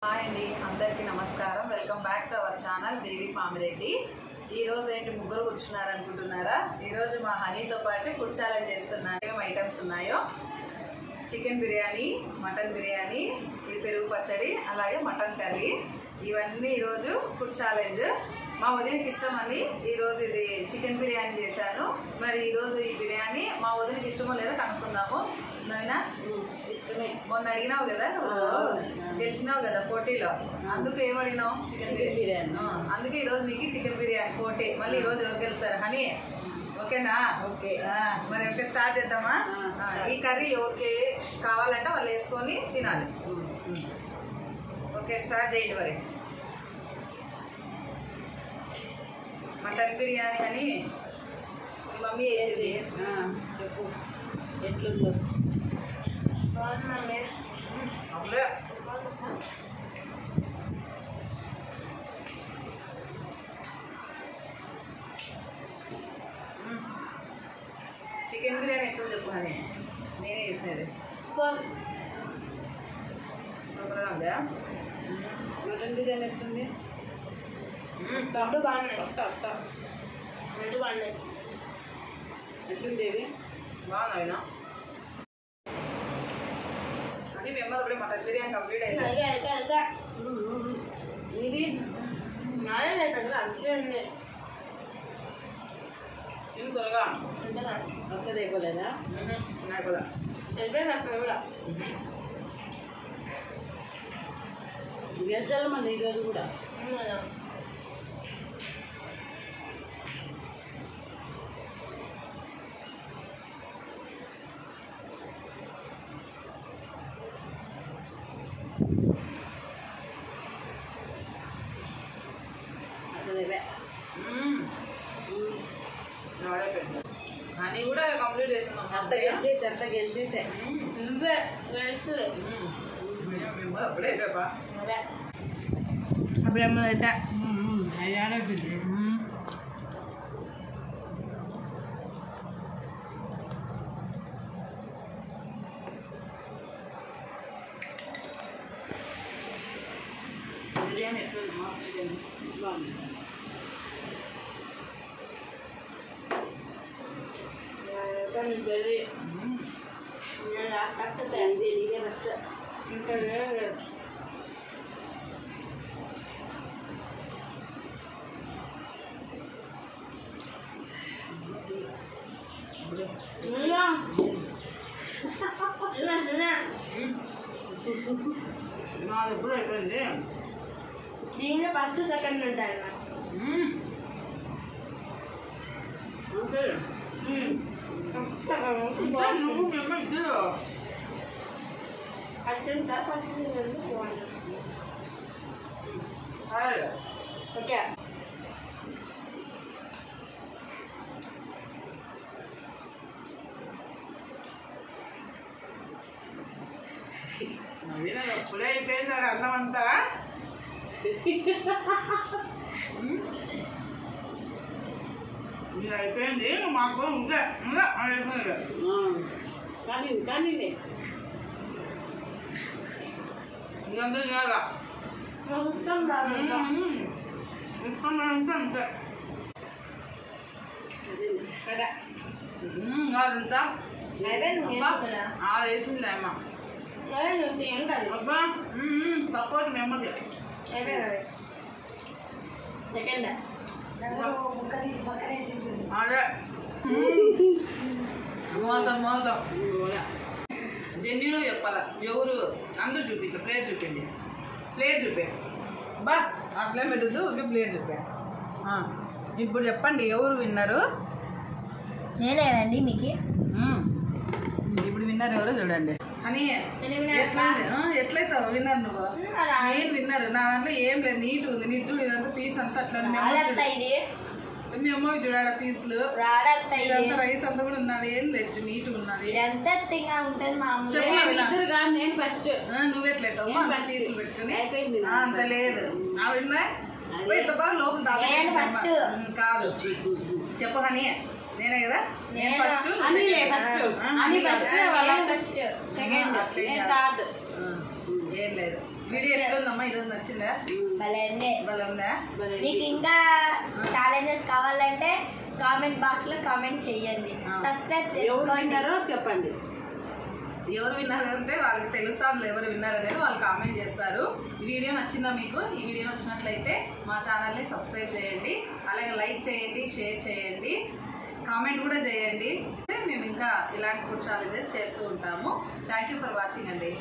Hi అండి, అందరికీ నమస్కారం. Welcome back to our channel Devi Pamireddy. ఈరోజు ఏంటి ముగ్గురు కూర్చున్నారు అనుకుంటున్నారా? ఈరోజు మా హనీతో పాటు ఫుడ్ ఛాలెంజ్ చేస్తున్నాను. ఏమేమి ఐటమ్స్ ఉన్నాయో చికెన్ బిర్యానీ, మటన్ బిర్యానీ, ఇది పెరుగు పచ్చడి, అలాగే మటన్ కర్రీ. ఇవన్నీ ఈరోజు ఫుడ్ ఛాలెంజ్. మా వదినకి ఇష్టం అని ఈరోజు ఇది చికెన్ బిర్యానీ చేశాను. మరి ఈరోజు ఈ బిర్యానీ మా వదినకి ఇష్టమో లేదో కనుక్కుందాము. నైనా ఇష్టమే. మొన్న అడిగినావు కదా, గెలిచినావు కదా పోటీలో, అందుకు ఏమడిగినావు? చికెన్ బిర్యానీ. అందుకే ఈరోజు నీకు చికెన్ బిర్యానీ పోటీ. మళ్ళీ ఈరోజు ఎవరు గెలుస్తారు? హనీ, ఓకేనా? ఓకే. మరి ఓకే, స్టార్ట్ చేద్దామా? ఈ కర్రీ ఎవరికి కావాలంటే వాళ్ళు వేసుకొని తినాలి. ఓకే, స్టార్ట్ చేయండి. మరి మటన్ బిర్యానీ అని మమ్మీ వేసేది చెప్పు ఎట్లుందో. అవులే, చికెన్ బిర్యానీ ఎట్లా చెప్పు అని నేనే వేసినది. సూపర్గా ఉందా? మటన్ బిర్యానీ ఎట్లుంది? రెండు బాగున్నాయి. రెండు బాగున్నాయి. ఎట్లుండేవి? బాగున్నాయినా అని మేము అప్పుడే మటన్ బిర్యానీ కంప్లీట్ అయింది. ఇది ఇది త్వరగా ఒక్కది అయిపోలేదా? నాకు కూడా గెలిచాలి మళ్ళీ ఈరోజు కూడా. అని కూడా కంప్లీట్ చేస్తున్నాం. అంత గెలిచేసా. అప్పుడే అయిపోయా అప్పుడేమైతే బిర్యానీ ఎట్లా చికెన్ బాగుంది. ఇదే ఫస్ట్ నాది ఎప్పుడు అయిపోయింది. దీనిలో ఫస్ట్ సెకండ్ ఉంటాయి. నువ్వు మేము ఇద్దరు ఓకే. నవీన ఎప్పుడే అయిపోయింది వాడు అన్నం అంతా. ఇది అయిపోయింది మాకు ఉంటే అయిపోయింది. కానీ కానీ ఇంకంతా తినాలా ఇష్టం రాదు. ఇష్టం అంటే అంతే కదా కాదంతా అయిపోయింది. వేసింది అమ్మ. ఏం కాదు. అబ్బా సపోర్ట్ మెమ్మది. అయిపోయింది. సెకండ్ అదే మోసం మోసం. జెన్యున్గా చెప్పాలా? ఎవరు అందరూ చూపించు. ప్లేట్ చూపిండి. ప్లేట్ చూపే బా అట్లే పెట్టద్దు. ఓకే, ప్లేట్ చూపే. ఇప్పుడు చెప్పండి ఎవరు విన్నారు? నేనేనండి మీకు. ఇప్పుడు విన్నర్ ఎవరో చూడండి. అని ఎట్లయితావు విన్నర్? నువ్వు నేను విన్నర్. నా దాంట్లో ఏం లేదు, నీట్ ఉంది. నీ చూడు ఇదంతా పీస్ అంతా అట్లా. మీ అమ్మవి చూడాడ పీసులు ఇదంతా రైస్ అంతా కూడా ఉన్నది. ఏం లేదు, నీట్ ఉన్నది. నేను ఫస్ట్. నువ్వెట్లయితావు? పీసులు పెట్టుకుని అంత లేదు. ఇంత బాగా లోపల కాదు. చెప్పు హనీ. నేనే కదా, నేను ఫస్ట్ సెకండ్ థర్డ్. ఏం లేదు. వీడియో ఎట్లుందమ్మా ఈరోజు నచ్చిందా? భలే భలే ఉందా? మీకు ఇంకా ఛాలెంజెస్ కావాలంటే కామెంట్ బాక్స్ లో కామెంట్ చేయండి. సబ్స్క్రైబ్ ఎవరు చేసుకోండి. విన్నారో చెప్పండి. ఎవరు విన్నారు అంటే వాళ్ళకి తెలుసా ఎవరు విన్నారు అనేది వాళ్ళు కామెంట్ చేస్తారు. ఈ వీడియో నచ్చిందా మీకు? ఈ వీడియో నచ్చినట్లయితే మా ఛానల్ని సబ్స్క్రైబ్ చేయండి, అలాగే లైక్ చేయండి, షేర్ చేయండి, కామెంట్ కూడా చేయండి. మేము ఇంకా ఇలాంటి ఫుడ్ ఛాలెంజెస్ చేస్తూ ఉంటాము. థ్యాంక్ యూ ఫర్ వాచింగ్ అండి.